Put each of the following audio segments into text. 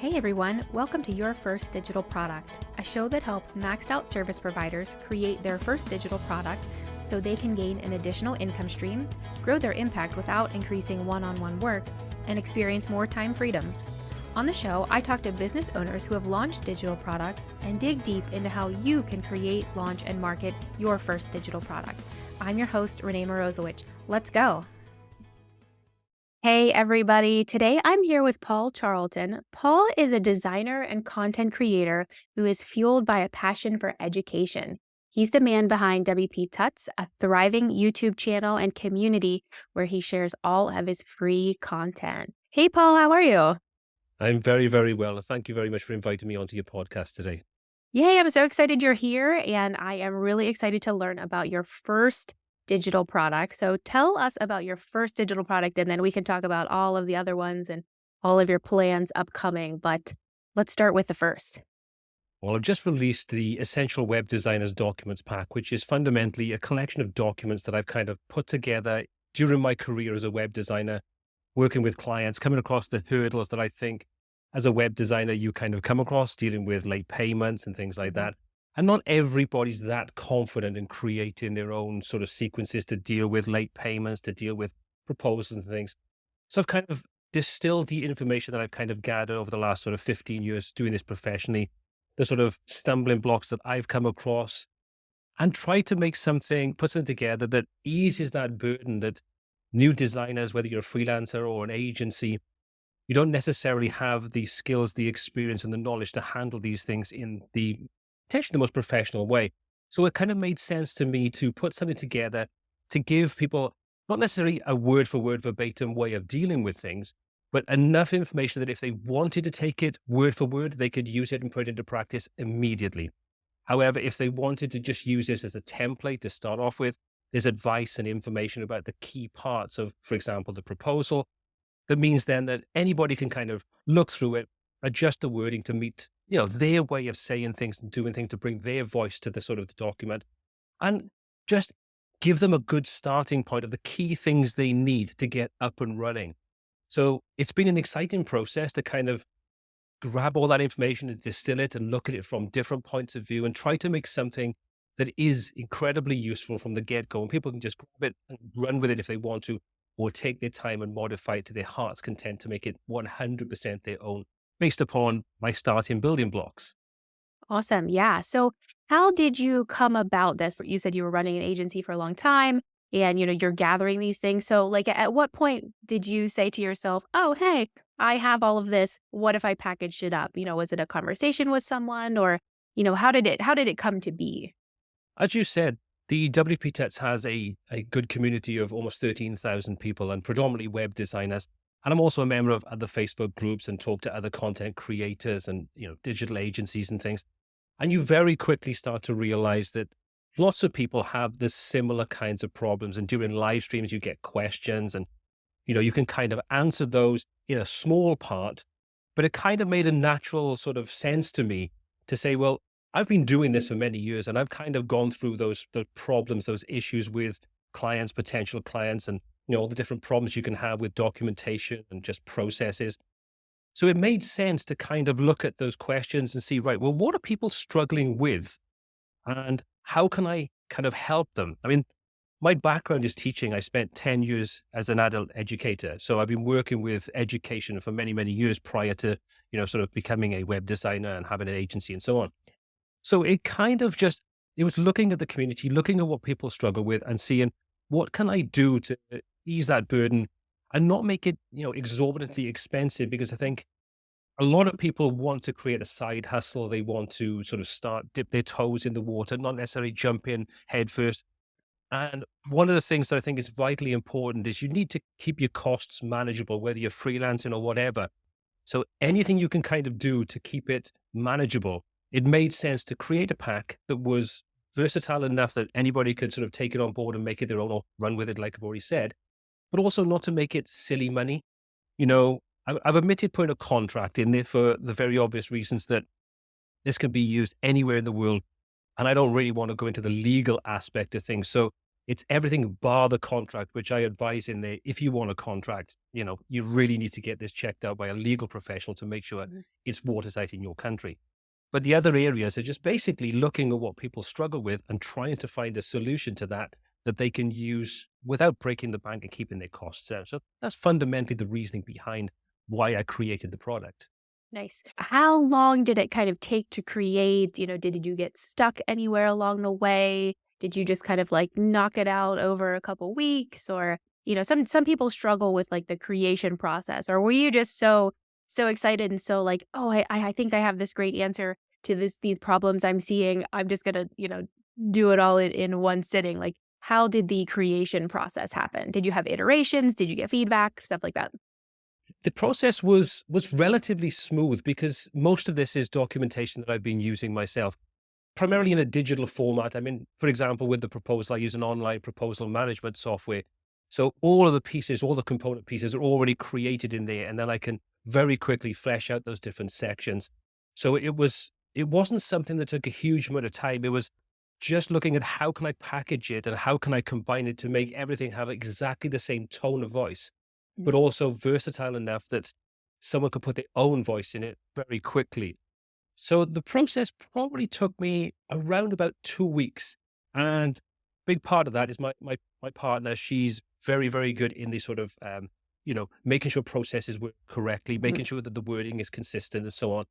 Hey everyone, welcome to Your First Digital Product, a show that helps maxed out service providers create their first digital product so they can gain an additional income stream, grow their impact without increasing one-on-one work, and experience more time freedom. On the show, I talk to business owners who have launched digital products and dig deep into how you can create, launch, and market your first digital product. I'm your host, Renee Morozowicz. Let's go. Hey everybody, today I'm here with Paul Charlton. Paul is a designer and content creator who is fueled by a passion for education. He's the man behind WPTuts, a thriving YouTube channel and community where he shares all of his free content. Hey Paul, how are you? I'm very, very well. Thank you very much for inviting me onto your podcast today. Yay, I'm so excited you're here, and I am really excited to learn about your first digital product. So tell us about your first digital product, and then we can talk about all of the other ones and all of your plans upcoming. But let's start with the first. Well, I've just released the Essential Web Designers Documents Pack, which is fundamentally a collection of documents that I've kind of put together during my career as a web designer, working with clients, coming across the hurdles that I think as a web designer you kind of come across, dealing with late payments and things like that. And not everybody's that confident in creating their own sort of sequences to deal with late payments, to deal with proposals and things. So I've kind of distilled the information that I've kind of gathered over the last sort of 15 years doing this professionally, the sort of stumbling blocks that I've come across, and try to make something, put something together that eases that burden that new designers, whether you're a freelancer or an agency, you don't necessarily have the skills, the experience, and the knowledge to handle these things in the potentially the most professional way. So it kind of made sense to me to put something together to give people not necessarily a word for word verbatim way of dealing with things, but enough information that if they wanted to take it word for word, they could use it and put it into practice immediately. However, if they wanted to just use this as a template to start off with, there's advice and information about the key parts of, for example, the proposal. That means then that anybody can kind of look through it, adjust the wording to meet, their way of saying things and doing things to bring their voice to the sort of the document, and just give them a good starting point of the key things they need to get up and running. So it's been an exciting process to kind of grab all that information and distill it and look at it from different points of view and try to make something that is incredibly useful from the get-go. And people can just grab it and run with it if they want to, or take their time and modify it to their heart's content to make it 100% their own, based upon my starting building blocks. Awesome. Yeah. So how did you come about this? You said you were running an agency for a long time and you're gathering these things. So like at what point did you say to yourself, "Oh, hey, I have all of this. What if I packaged it up?" Was it a conversation with someone or, how did it come to be? As you said, the WPTuts has a good community of almost 13,000 people and predominantly web designers. And I'm also a member of other Facebook groups and talk to other content creators and, digital agencies and things. And you very quickly start to realize that lots of people have the similar kinds of problems. And during live streams, you get questions and, you can kind of answer those in a small part. But it kind of made a natural sort of sense to me to say, well, I've been doing this for many years and I've kind of gone through those problems, those issues with clients, potential clients, and, all the different problems you can have with documentation and just processes. So it made sense to kind of look at those questions and see, right, well, what are people struggling with and how can I kind of help them? I mean, my background is teaching. I spent 10 years as an adult educator. So I've been working with education for many, many years prior to, sort of becoming a web designer and having an agency and so on. So it kind of just, it was looking at the community, looking at what people struggle with and seeing what can I do to ease that burden and not make it, exorbitantly expensive, because I think a lot of people want to create a side hustle. They want to sort of dip their toes in the water, not necessarily jump in head first. And one of the things that I think is vitally important is you need to keep your costs manageable, whether you're freelancing or whatever. So anything you can kind of do to keep it manageable, it made sense to create a pack that was versatile enough that anybody could sort of take it on board and make it their own or run with it, like I've already said, but also not to make it silly money. I've omitted putting a contract in there for the very obvious reasons that this can be used anywhere in the world. And I don't really want to go into the legal aspect of things. So It's everything bar the contract, which I advise in there. If you want a contract, you really need to get this checked out by a legal professional to make sure Mhm. it's watertight in your country. But the other areas are just basically looking at what people struggle with and trying to find a solution to that they can use without breaking the bank and keeping their costs down. So that's fundamentally the reasoning behind why I created the product. Nice. How long did it kind of take to create? Did you get stuck anywhere along the way? Did you just kind of like knock it out over a couple weeks? Or, some people struggle with like the creation process. Or were you just so excited and so like, oh, I think I have this great answer to these problems I'm seeing. I'm just gonna, do it all in one sitting. Like, how did the creation process happen? Did you have iterations? Did you get feedback? Stuff like that. The process was relatively smooth because most of this is documentation that I've been using myself, primarily in a digital format. I mean, for example, with the proposal, I use an online proposal management software. So all of the pieces, all the component pieces are already created in there, and then I can very quickly flesh out those different sections. So it wasn't something that took a huge amount of time. It was just looking at how can I package it and how can I combine it to make everything have exactly the same tone of voice, but also versatile enough that someone could put their own voice in it very quickly. So the process probably took me around about 2 weeks. And big part of that is my partner. She's very, very good in the sort of, making sure processes work correctly, Mhm. making sure that the wording is consistent and so on.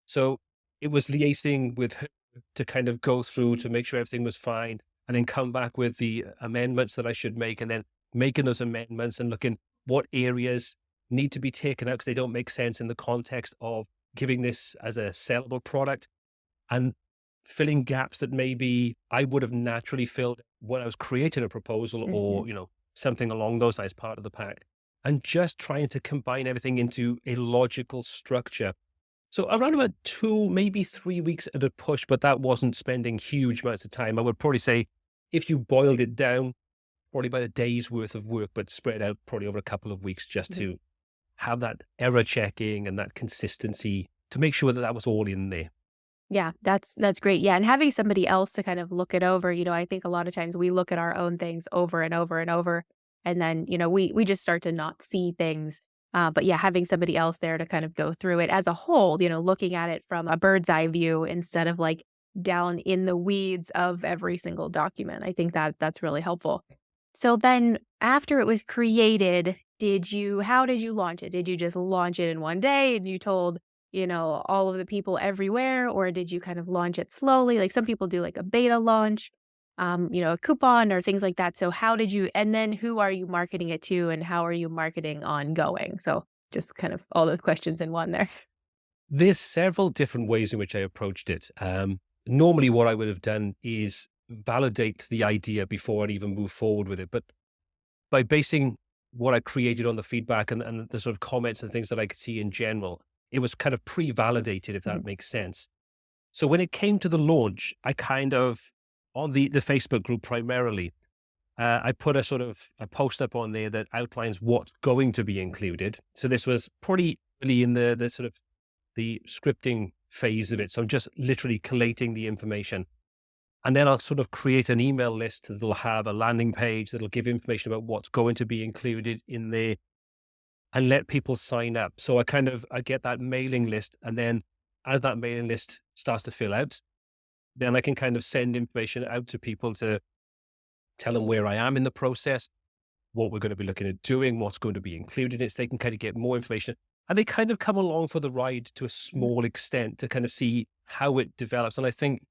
So it was liaising with her to kind of go through to make sure everything was fine and then come back with the amendments that I should make and then making those amendments and looking what areas need to be taken out because they don't make sense in the context of giving this as a sellable product and filling gaps that maybe I would have naturally filled when I was creating a proposal Mhm. or, something along those lines part of the pack. And just trying to combine everything into a logical structure. So around about 2, maybe 3 weeks at a push, but that wasn't spending huge amounts of time. I would probably say if you boiled it down, probably about a day's worth of work, but spread out probably over a couple of weeks just Mhm. to have that error checking and that consistency to make sure that that was all in there. Yeah, that's great. Yeah, and having somebody else to kind of look it over, I think a lot of times we look at our own things over and over and over, and then, we just start to not see things. But yeah, having somebody else there to kind of go through it as a whole, looking at it from a bird's eye view instead of like down in the weeds of every single document. I think that's really helpful. So then after it was created, how did you launch it? Did you just launch it in one day and you told all of the people everywhere, or did you kind of launch it slowly? Like some people do like a beta launch, a coupon or things like that. So how did you, and then who are you marketing it to and how are you marketing ongoing? So just kind of all those questions in one there. There's several different ways in which I approached it. Normally, what I would have done is validate the idea before I'd even move forward with it. But by basing what I created on the feedback and the sort of comments and things that I could see in general, it was kind of pre-validated, if Mhm. that makes sense. So when it came to the launch, I kind of, on the Facebook group primarily, I put a sort of a post up on there that outlines what's going to be included. So this was pretty early in the sort of the scripting phase of it. So I'm just literally collating the information. And then I'll sort of create an email list that'll have a landing page that'll give information about what's going to be included in there and let people sign up. So I get that mailing list. And then as that mailing list starts to fill out, then I can kind of send information out to people to tell them where I am in the process, what we're going to be looking at doing, what's going to be included in it. So they can kind of get more information. And they kind of come along for the ride to a Mhm. small extent to kind of see how it develops. And I think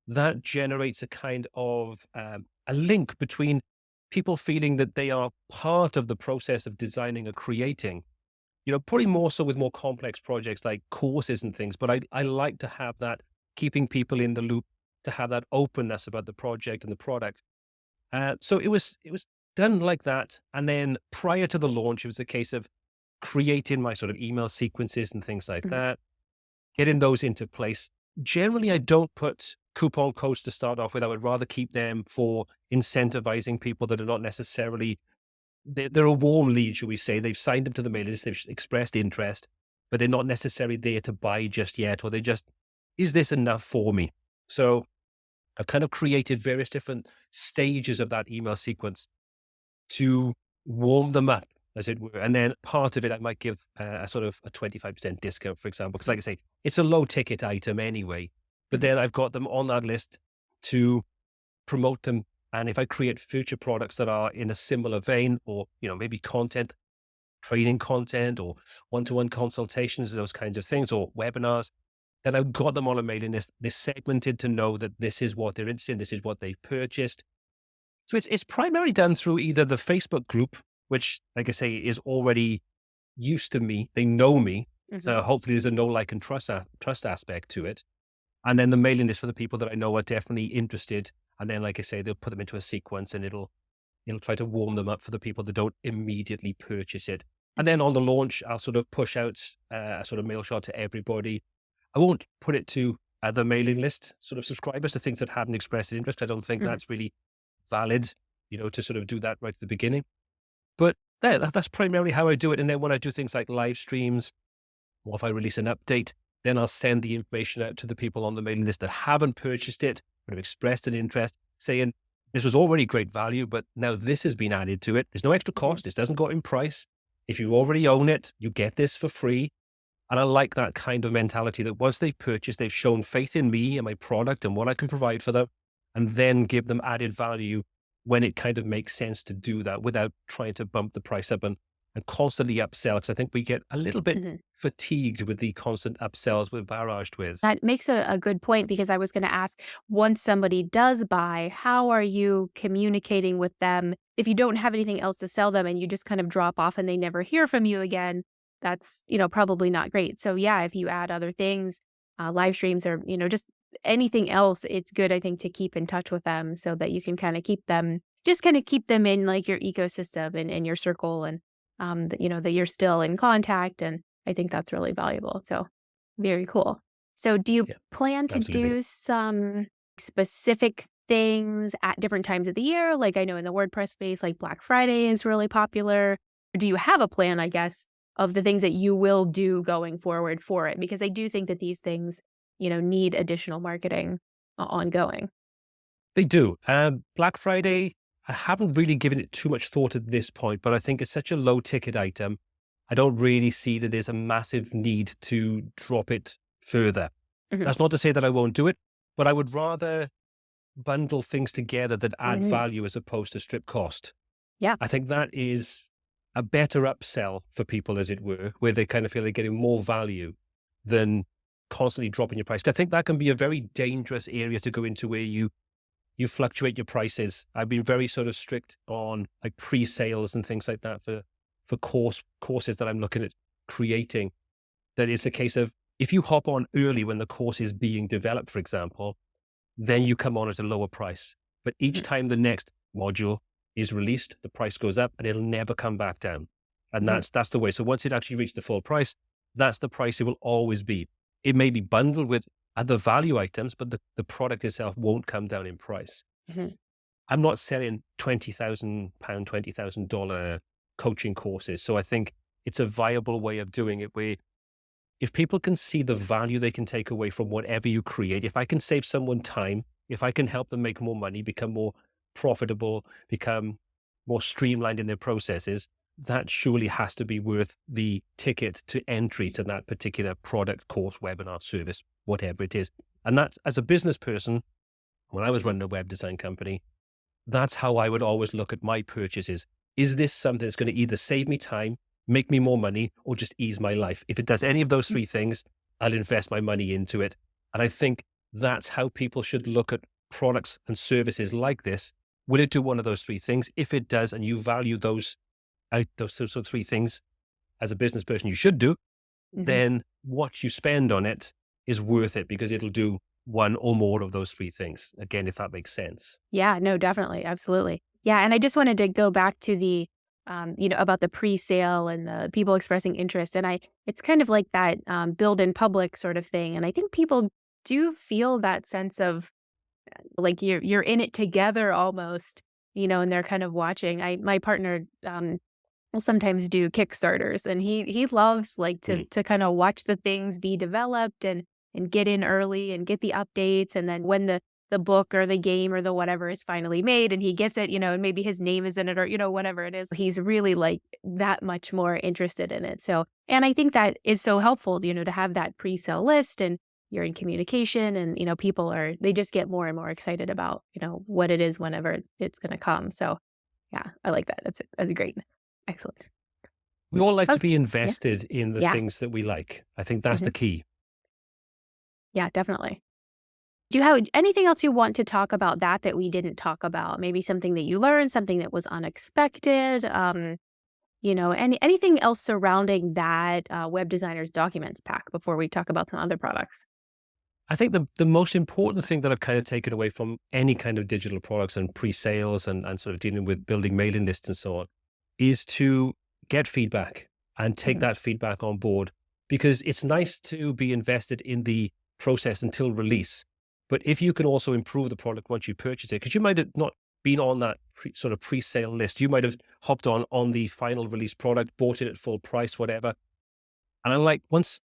that generates a kind of a link between people feeling that they are part of the process of designing or creating, probably more so with more complex projects like courses and things. But I like to have that keeping people in the loop, to have that openness about the project and the product. So it was done like that. And then prior to the launch, it was a case of creating my sort of email sequences and things like Mhm. that, getting those into place. Generally, I don't put coupon codes to start off with. I would rather keep them for incentivizing people that are not necessarily, they're a warm lead, shall we say. They've signed up to the mailing list, they've expressed interest, but they're not necessarily there to buy just yet, or they just, is this enough for me? So I've kind of created various different stages of that email sequence to warm them up, as it were. And then part of it, I might give a sort of a 25% discount, for example, because like I say, it's a low ticket item anyway. But Mhm. then I've got them on that list to promote them. And if I create future products that are in a similar vein, or, maybe content, training content, or one-to-one consultations, those kinds of things, or webinars, then I've got them on a mailing list. They're segmented to know that this is what they're interested in, this is what they've purchased. So it's primarily done through either the Facebook group, which, like I say, is already used to me. They know me. Mhm. So hopefully there's a know, like, and trust aspect to it. And then the mailing list for the people that I know are definitely interested. And then, like I say, they'll put them into a sequence, and it'll try to warm them up for the people that don't immediately purchase it. And then on the launch, I'll sort of push out a sort of mail shot to everybody. I won't put it to other mailing list sort of subscribers, to things that haven't expressed interest. I don't think Mhm. that's really valid, to sort of do that right at the beginning. But that's primarily how I do it. And then when I do things like live streams, or if I release an update, then I'll send the information out to the people on the mailing list that haven't purchased it, but have expressed an interest, saying, this was already great value, but now this has been added to it. There's no extra Mhm. cost. This doesn't go up in price. If you already own it, you get this for free. And I like that kind of mentality, that once they've purchased, they've shown faith in me and my product and what I can provide for them, and then give them added value when it kind of makes sense to do that without trying to bump the price up and constantly upsell. Because I think we get a little bit Mhm. fatigued with the constant upsells we're barraged with. That makes a good point, because I was going to ask, once somebody does buy, how are you communicating with them? If you don't have anything else to sell them and you just kind of drop off and they never hear from you again, that's, probably not great. So yeah, if you add other things, live streams, or, just anything else, it's good, I think, to keep in touch with them so that you can kind of keep them in like your ecosystem and your circle, and that, that you're still in contact. And I think that's really valuable. So very cool. So do you Yeah, plan to absolutely. do some specific things at different times of the year? Like, I know in the WordPress space, like Black Friday is really popular. Or do you have a plan, I guess, of the things that you will do going forward for it? Because I do think that these things, need additional marketing ongoing. They do. Black Friday, I haven't really given it too much thought at this point, but I think it's such a low ticket item. I don't really see that there's a massive need to drop it further. Mhm. That's not to say that I won't do it, but I would rather bundle things together that add Mhm. value as opposed to strip cost. Yeah. I think that is a better upsell for people, as it were, where they kind of feel they're getting more value than constantly dropping your price. I think that can be a very dangerous area to go into, where you fluctuate your prices. I've been very sort of strict on like pre-sales and things like that for courses that I'm looking at creating. That it's a case of, if you hop on early when the course is being developed, for example, then you come on at a lower price. But each Mhm. time the next module is released, the price goes up and it'll never come back down. And Mhm. that's the way. So once it actually reaches the full price, that's the price it will always be. It may be bundled with other value items, but the product itself won't come down in price. Mhm. I'm not selling £20,000, $20,000 coaching courses. So I think it's a viable way of doing it, where if people can see the value they can take away from whatever you create, if I can save someone time, if I can help them make more money, become more profitable, become more streamlined in their processes, that surely has to be worth the ticket to entry to that particular product, course, webinar, service, whatever it is. And that's, as a business person, when I was running a web design company, that's how I would always look at my purchases. Is this something that's going to either save me time, make me more money, or just ease my life? If it does any of those three things, I'll invest my money into it. And I think that's how people should look at products and services like this. Will it do one of those three things? If it does, and you value those sort of three things as a business person, you should do, Mhm. then what you spend on it is worth it, because it'll do one or more of those three things. Again, if that makes sense. Yeah, no, definitely. Absolutely. Yeah. And I just wanted to go back to the, about the pre-sale and the people expressing interest. And it's kind of like that build in public sort of thing. And I think people do feel that sense of like you're in it together almost, and they're kind of watching. My partner will sometimes do Kickstarters, and he loves like to Mm. to kind of watch the things be developed and get in early and get the updates. And then when the book or the game or the whatever is finally made and he gets it, and maybe his name is in it or, whatever it is. He's really like that much more interested in it. So, and I think that is so helpful, to have that pre-sale list and you're in communication and, they just get more and more excited about, what it is whenever it's going to come. So yeah, I like that. That's great. Excellent. We all like to Okay. be Yeah. invested in the Yeah. things that we like. I think that's Mhm. the key. Yeah, definitely. Do you have anything else you want to talk about that we didn't talk about? Maybe something that you learned, something that was unexpected, anything else surrounding that web designer's documents pack before we talk about some other products? I think the most important thing that I've kind of taken away from any kind of digital products and pre-sales and sort of dealing with building mailing lists and so on is to get feedback and take Mhm. that feedback on board, because it's nice to be invested in the process until release. But if you can also improve the product once you purchase it, because you might have not been on that sort of pre-sale list, you might have hopped on the final release product, bought it at full price, whatever. And I'm like, once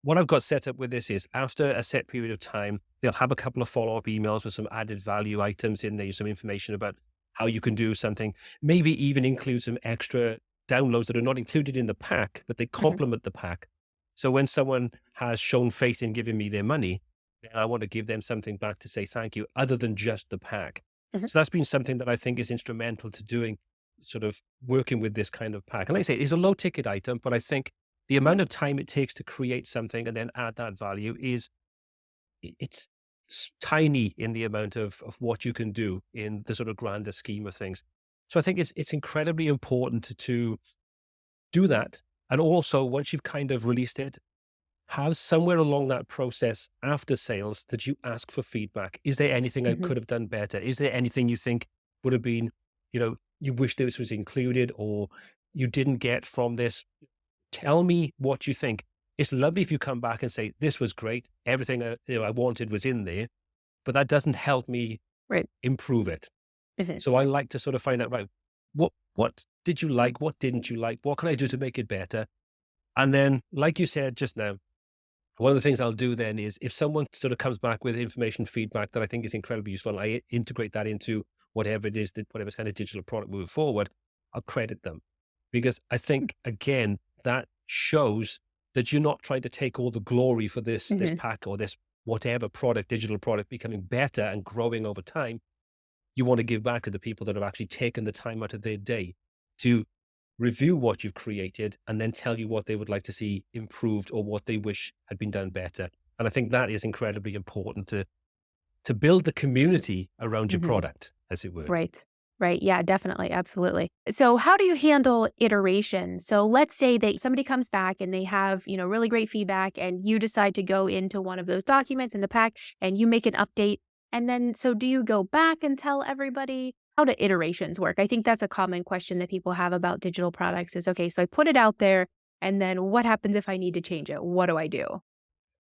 what I've got set up with this is after a set period of time, they'll have a couple of follow-up emails with some added value items in there, some information about how you can do something, maybe even include some extra downloads that are not included in the pack, but they Mhm. complement the pack. So when someone has shown faith in giving me their money, then I want to give them something back to say thank you, other than just the pack. Mhm. So that's been something that I think is instrumental to doing, sort of working with this kind of pack. And like I say, it's a low ticket item, but I think the amount of time it takes to create something and then add that value is it's tiny in the amount of what you can do in the sort of grander scheme of things. So I think it's incredibly important to do that. And also, once you've kind of released it, have somewhere along that process after sales that you ask for feedback. Is there anything I Mhm. could have done better? Is there anything you think would have been, you wish this was included or you didn't get from this? Tell me what you think. It's lovely if you come back and say, this was great. Everything I wanted was in there, but that doesn't help me Right. improve it. Mhm. So I like to sort of find out, right, what did you like? What didn't you like? What can I do to make it better? And then, like you said just now, one of the things I'll do then is if someone sort of comes back with information feedback that I think is incredibly useful, I integrate that into whatever it is that whatever kind of digital product moving forward, I'll credit them. Because I think again, that shows that you're not trying to take all the glory for this Mhm. pack or this whatever product, digital product becoming better and growing over time. You want to give back to the people that have actually taken the time out of their day to review what you've created and then tell you what they would like to see improved or what they wish had been done better. And I think that is incredibly important to build the community around your Mhm. product, as it were. Right. Right. Yeah, definitely. Absolutely. So, how do you handle iteration? So, let's say that somebody comes back and they have, really great feedback, and you decide to go into one of those documents in the pack and you make an update. And then, so do you go back and tell everybody? How do iterations work? I think that's a common question that people have about digital products is okay, so I put it out there, and then what happens if I need to change it? What do I do?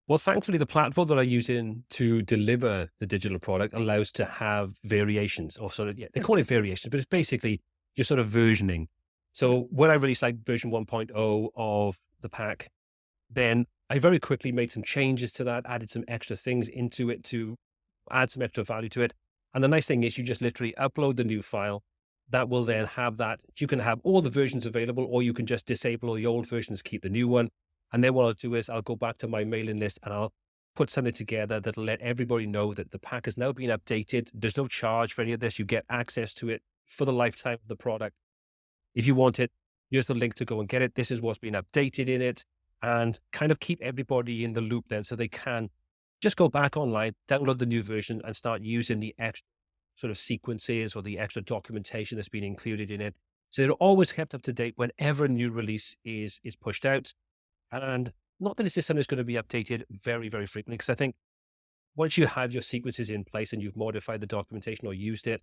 Well, thankfully, the platform that I use in to deliver the digital product allows to have variations or sort of, yeah, they call it variations, but it's basically just sort of versioning. Mhm. So when I released like version 1.0 of the pack, then I very quickly made some changes to that, added some extra things into it to add some extra value to it. And the nice thing is you just literally upload the new file. That will then have that. You can have all the versions available, or you can just disable all the old versions, keep the new one. And then what I'll do is I'll go back to my mailing list and I'll put something together that'll let everybody know that the pack has now been updated. There's no charge for any of this. You get access to it for the lifetime of the product. If you want it, here's the link to go and get it. This is what's been updated in it, and kind of keep everybody in the loop then so they can just go back online, download the new version, and start using the extra sort of sequences or the extra documentation that's been included in it. So they're always kept up to date whenever a new release is pushed out. And not that it's just something that's going to be updated very, very frequently, because I think once you have your sequences in place and you've modified the documentation or used it,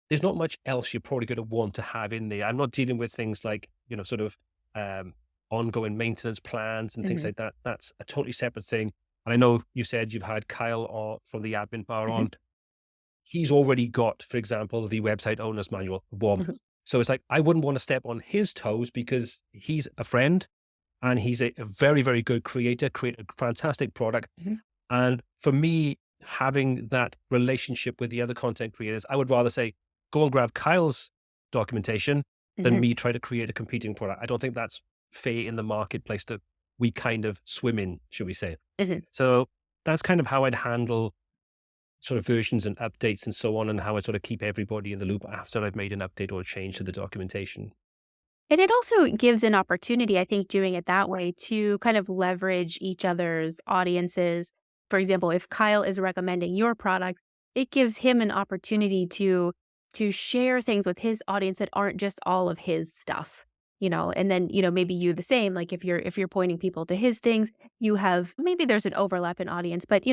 there's not much else you're probably going to want to have in there. I'm not dealing with things like, sort of um, ongoing maintenance plans and things Mhm. like that. That's a totally separate thing. And I know you said you've had Kyle from the admin bar Mhm. on. He's already got, for example, the website owner's manual, WOM. Mhm. So it's like, I wouldn't want to step on his toes because he's a friend and he's a very, very good creator, create a fantastic product. Mhm. And for me, having that relationship with the other content creators, I would rather say, go and grab Kyle's documentation than Mhm. me try to create a competing product. I don't think that's fair in the marketplace that we kind of swim in, should we say. Mhm. So that's kind of how I'd handle sort of versions and updates and so on, and how I sort of keep everybody in the loop after I've made an update or a change to the documentation. And it also gives an opportunity, I think, doing it that way to kind of leverage each other's audiences. For example, if Kyle is recommending your product, it gives him an opportunity to share things with his audience that aren't just all of his stuff. And then, maybe you the same, like if you're pointing people to his things, you have maybe there's an overlap in audience, but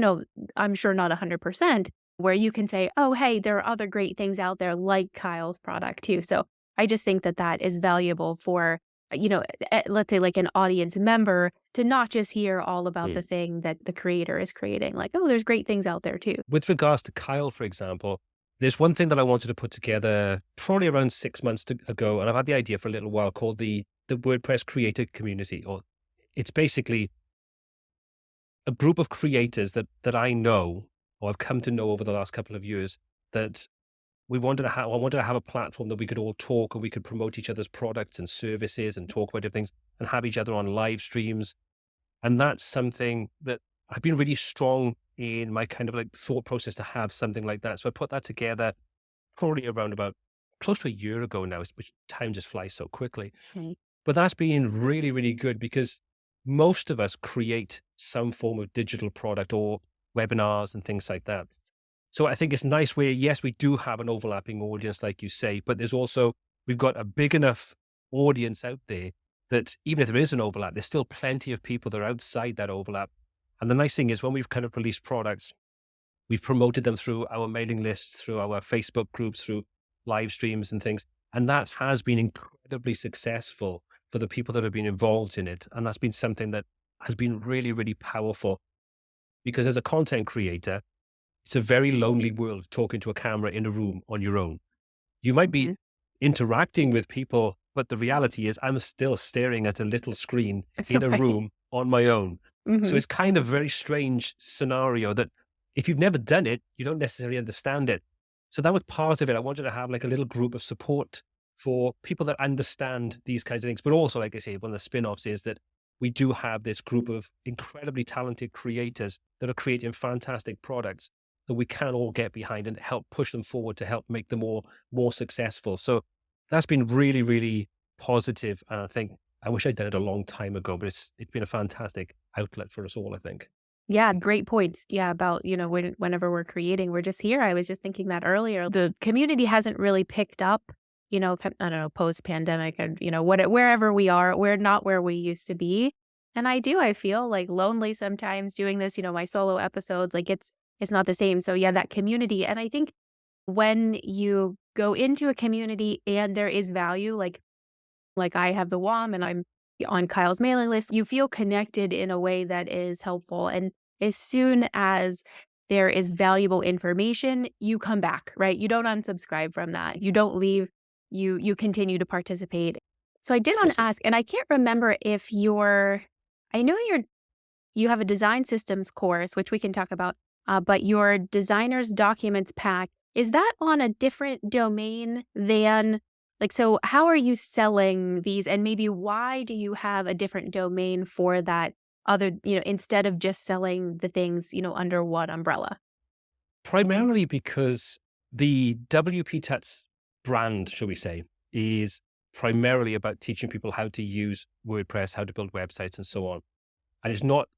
I'm sure not 100% where you can say, "Oh, hey, there are other great things out there like Kyle's product too." So I just think that that is valuable for, let's say like an audience member to not just hear all about the thing that the creator is creating. Like, oh, there's great things out there too. With regards to Kyle, for example, there's one thing that I wanted to put together probably around 6 months ago, and I've had the idea for a little while, called the WordPress creator community. Or it's basically a group of creators that I know, or I've come to know over the last couple of years, that I wanted to have a platform that we could all talk and we could promote each other's products and services and talk about different things and have each other on live streams. And that's something that I've been really strong in my kind of like thought process to have something like that. So I put that together probably around about close to a year ago now, which time just flies so quickly. Okay. But that's been really, really good because most of us create some form of digital product or webinars and things like that. So I think it's nice where, yes, we do have an overlapping audience, like you say, but there's also, we've got a big enough audience out there that even if there is an overlap, there's still plenty of people that are outside that overlap. And the nice thing is when we've kind of released products, we've promoted them through our mailing lists, through our Facebook groups, through live streams and things. And that has been incredibly successful for the people that have been involved in it. And that's been something that has been really, really powerful because as a content creator, it's a very lonely world talking to a camera in a room on your own. You might be Mhm. interacting with people, but the reality is I'm still staring at a little screen in a Right. room on my own. So Mhm. it's kind of a very strange scenario that if you've never done it, you don't necessarily understand it. So that was part of it. I wanted to have like a little group of support for people that understand these kinds of things. But also, like I say, one of the spin-offs is that we do have this group of incredibly talented creators that are creating fantastic products that we can all get behind and help push them forward to help make them more successful. So that's been really, really positive. And I think I wish I'd done it a long time ago, but it's been a fantastic outlet for us all, I think. Yeah, great points. Yeah, about, whenever we're creating, we're just here. I was just thinking that earlier. The community hasn't really picked up, I don't know, post pandemic and, wherever we are, we're not where we used to be. And I feel like lonely sometimes doing this, my solo episodes, like it's not the same. So yeah, that community. And I think when you go into a community and there is value, like I have the WOM and I'm on Kyle's mailing list, you feel connected in a way that is helpful. And as soon as there is valuable information, you come back, right? You don't unsubscribe from that. You don't leave. You continue to participate. So I did want to Awesome. ask, and I can't remember if I know you have a design systems course, which we can talk about, but your designer's documents pack, is that on a different domain than, like, so how are you selling these? And maybe why do you have a different domain for that other, instead of just selling the things, under one umbrella? Primarily because the WPTuts brand, shall we say, is primarily about teaching people how to use WordPress, how to build websites, and so on. And it's not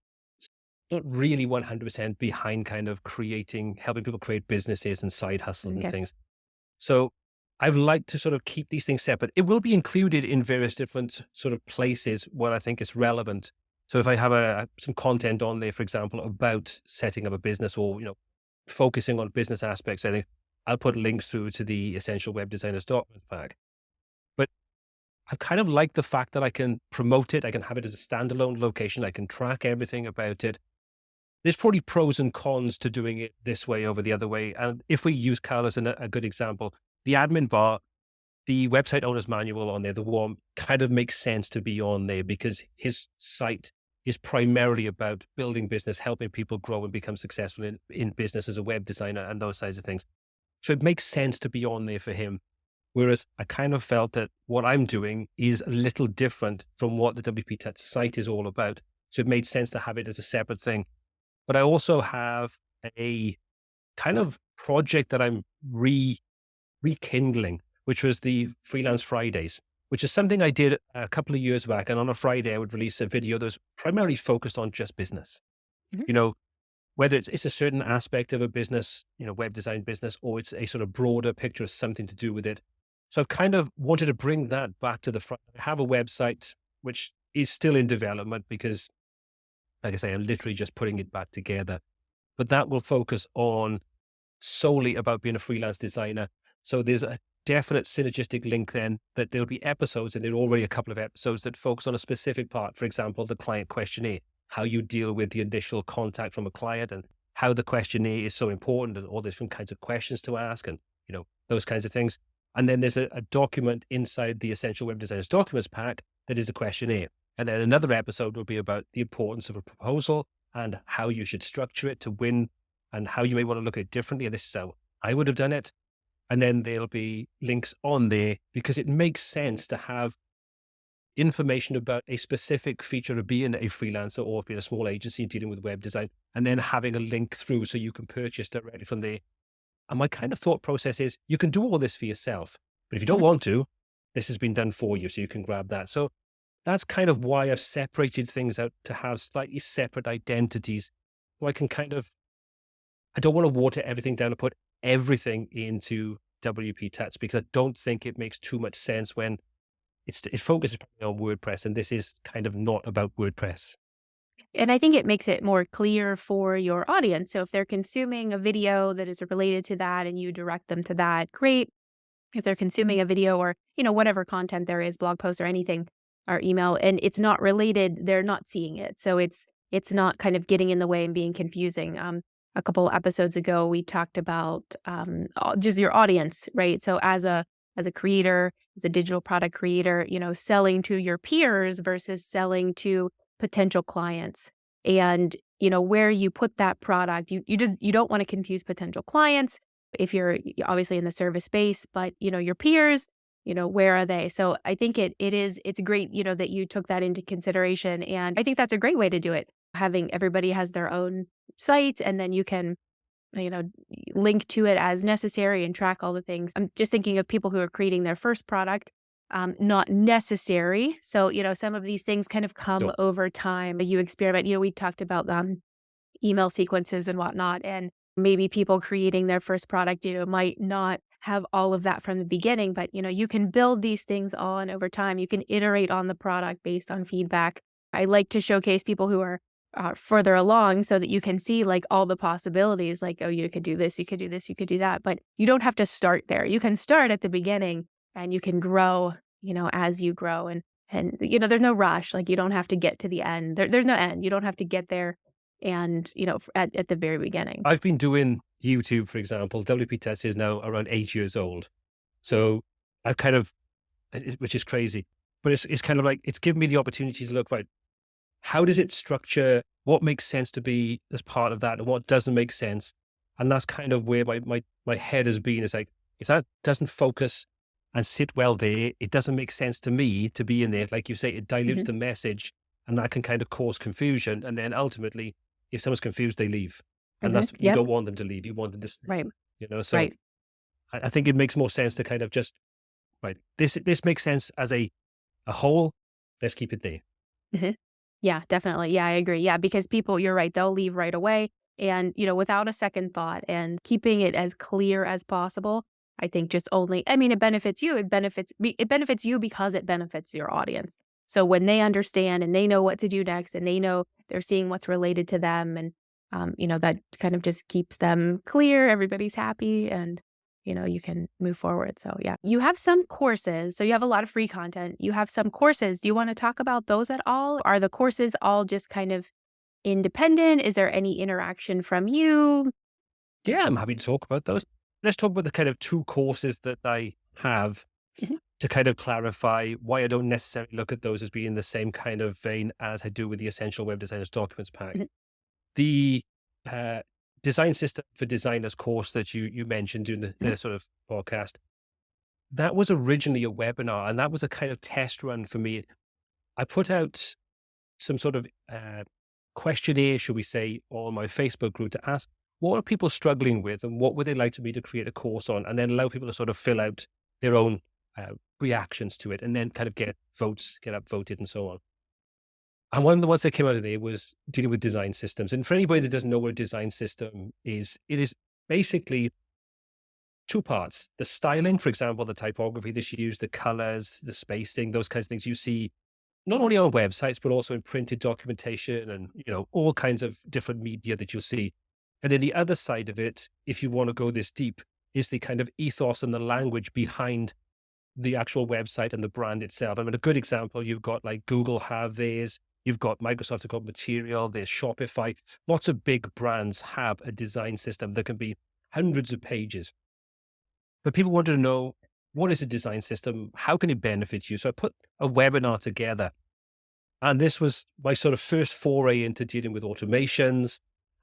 really 100% behind kind of helping people create businesses and side hustles and Okay. things. So I've liked to sort of keep these things separate. It will be included in various different sort of places where I think it's relevant. So if I have some content on there, for example, about setting up a business or, focusing on business aspects, I think I'll put links through to the Essential Web Designers document pack. But I kind of like the fact that I can promote it. I can have it as a standalone location. I can track everything about it. There's probably pros and cons to doing it this way over the other way. And if we use Carl as a good example, the admin bar, the website owner's manual on there, the one kind of makes sense to be on there because his site is primarily about building business, helping people grow and become successful in business as a web designer and those kinds of things. So it makes sense to be on there for him. Whereas I kind of felt that what I'm doing is a little different from what the WPTuts site is all about. So it made sense to have it as a separate thing. But I also have a kind of project that I'm rekindling, which was the Freelance Fridays, which is something I did a couple of years back. And on a Friday, I would release a video that was primarily focused on just business. Mhm. You know, whether it's a certain aspect of a business, web design business, or it's a sort of broader picture of something to do with it. So I've kind of wanted to bring that back to the front. I have a website which is still in development because, like I say, I'm literally just putting it back together. But that will focus on solely about being a freelance designer. So there's a definite synergistic link then that there'll be episodes, and there are already a couple of episodes that focus on a specific part. For example, the client questionnaire, how you deal with the initial contact from a client and how the questionnaire is so important and all the different kinds of questions to ask and, those kinds of things. And then there's a document inside the Essential Web Designers Documents pack that is a questionnaire. And then another episode will be about the importance of a proposal and how you should structure it to win and how you may want to look at it differently. And this is how I would have done it. And then there'll be links on there because it makes sense to have information about a specific feature of being a freelancer or being a small agency dealing with web design, and then having a link through so you can purchase directly from there. And my kind of thought process is you can do all this for yourself, but if you don't want to, this has been done for you, so you can grab that. So that's kind of why I've separated things out to have slightly separate identities. So I can I don't want to water everything down and put everything into WPTuts because I don't think it makes too much sense when it focuses on WordPress, and this is kind of not about WordPress. And I think it makes it more clear for your audience. So if they're consuming a video that is related to that and you direct them to that, great. If they're consuming a video or, whatever content there is, blog post or anything, or email, and it's not related, they're not seeing it. So it's not kind of getting in the way and being confusing. A couple episodes ago, we talked about just your audience, right? So as a creator, as a digital product creator, selling to your peers versus selling to potential clients, and where you put that product, you don't want to confuse potential clients if you're obviously in the service space, but your peers, where are they? So I think it's great, that you took that into consideration, and I think that's a great way to do it. Having everybody has their own site, and then you can link to it as necessary and track all the things. I'm just thinking of people who are creating their first product, not necessary. So, some of these things kind of come Sure. over time. You experiment, we talked about email sequences and whatnot, and maybe people creating their first product, might not have all of that from the beginning, but, you can build these things on over time. You can iterate on the product based on feedback. I like to showcase people who are further along so that you can see like all the possibilities, like, oh, you could do this, you could do this, you could do that, but you don't have to start there. You can start at the beginning and you can grow, as you grow, and there's no rush. Like you don't have to get to the end. There's no end. You don't have to get there and, at the very beginning. I've been doing YouTube, for example. WPTuts is now around 8 years old. So I've which is crazy, but it's kind of like, it's given me the opportunity to look, right, how does it structure? What makes sense to be as part of that and what doesn't make sense? And that's kind of where my head has been. It's like, if that doesn't focus and sit well there, it doesn't make sense to me to be in there. Like you say, it dilutes the message, and that can kind of cause confusion. And then ultimately, if someone's confused, they leave. And that's, you don't want them to leave. You want them to stay. Right. So Right. I think it makes more sense to kind of just, right, this makes sense as a whole. Let's keep it there. Mhm. Yeah, definitely. Yeah, I agree. Yeah, because people, you're right, they'll leave right away and, without a second thought, and keeping it as clear as possible. I think it benefits you. It benefits you because it benefits your audience. So when they understand and they know what to do next and they know they're seeing what's related to them, and, that kind of just keeps them clear. Everybody's happy, and you can move forward. So yeah, you have some courses. So you have a lot of free content. You have some courses. Do you want to talk about those at all? Are the courses all just kind of independent? Is there any interaction from you? Yeah, I'm happy to talk about those. Let's talk about the kind of two courses that I have. Mhm. to kind of clarify why I don't necessarily look at those as being the same kind of vein as I do with the Essential Web Designers Documents Pack. Mhm. The Design System for Designers course that you mentioned during the sort of podcast, that was originally a webinar, and that was a kind of test run for me. I put out some sort of questionnaire, should we say, on my Facebook group to ask what are people struggling with and what would they like me to create a course on, and then allow people to sort of fill out their own reactions to it, and then kind of get upvoted and so on. And one of the ones that came out of there was dealing with design systems. And for anybody that doesn't know what a design system is, it is basically two parts. The styling, for example, the typography that you use, the colors, the spacing, those kinds of things you see not only on websites, but also in printed documentation and, all kinds of different media that you'll see. And then the other side of it, if you want to go this deep, is the kind of ethos and the language behind the actual website and the brand itself. I mean, a good example, you've got like Google have theirs, you've got Microsoft have got Material, there's Shopify. Lots of big brands have a design system that can be hundreds of pages. But people wanted to know, what is a design system? How can it benefit you? So I put a webinar together. And this was my sort of first foray into dealing with automations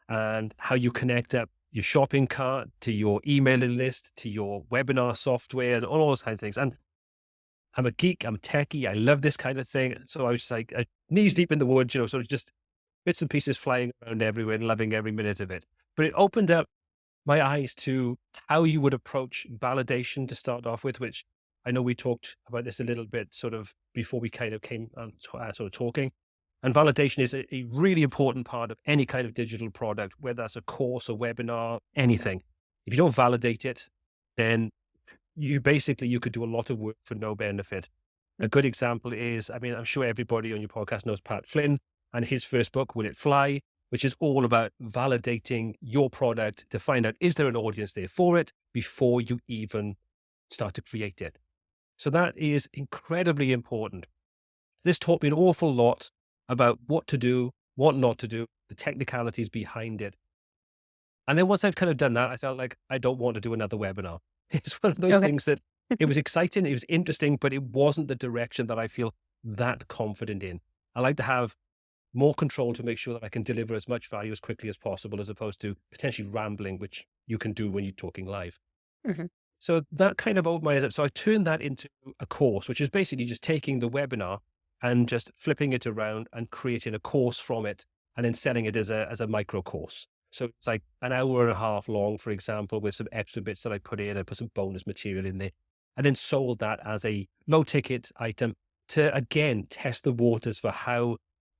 and how you connect up your shopping cart to your emailing list, to your webinar software, and all those kinds of things. And I'm a geek, I'm a techie, I love this kind of thing. So I was just like knees deep in the woods, sort of just bits and pieces flying around everywhere and loving every minute of it. But it opened up my eyes to how you would approach validation to start off with, which I know we talked about this a little bit sort of before we kind of came on sort of talking. And validation is a really important part of any kind of digital product, whether that's a course, a webinar, anything. If you don't validate it, then you could do a lot of work for no benefit. A good example is, I mean, I'm sure everybody on your podcast knows Pat Flynn and his first book, Will It Fly, which is all about validating your product to find out, is there an audience there for it before you even start to create it? So that is incredibly important. This taught me an awful lot about what to do, what not to do, the technicalities behind it. And then once I've kind of done that, I felt like I don't want to do another webinar. It's one of those things that it was exciting, it was interesting, but it wasn't the direction that I feel that confident in. I like to have more control to make sure that I can deliver as much value as quickly as possible, as opposed to potentially rambling, which you can do when you're talking live. Mm-hmm. So that kind of opened my eyes up. So I turned that into a course, which is basically just taking the webinar and just flipping it around and creating a course from it, and then selling it as a micro course. So it's like an hour and a half long, for example, with some extra bits that I put in. I put some bonus material in there, and then sold that as a low ticket item to, again, test the waters for how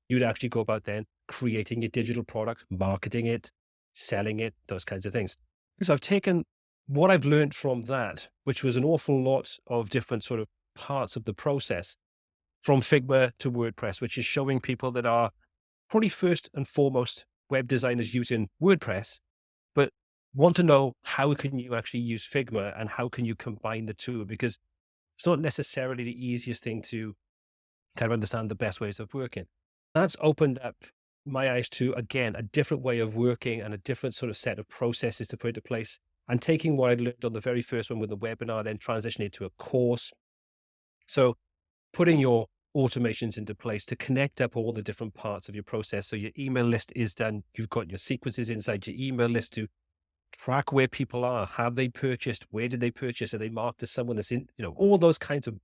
you'd actually go about then creating your digital product, marketing it, selling it, those kinds of things. So I've taken what I've learned from that, which was an awful lot of different sort of parts of the process, from Figma to WordPress, which is showing people that are probably first and foremost web designers using WordPress, but want to know how can you actually use Figma and how can you combine the two, because it's not necessarily the easiest thing to kind of understand the best ways of working. That's opened up my eyes to, again, a different way of working and a different sort of set of processes to put into place, and taking what I learned on the very first one with the webinar, then transitioning it to a course. So putting your automations into place to connect up all the different parts of your process. So your email list is done. You've got your sequences inside your email list to track where people are. Have they purchased? Where did they purchase? Are they marked as someone that's in, all those kinds of,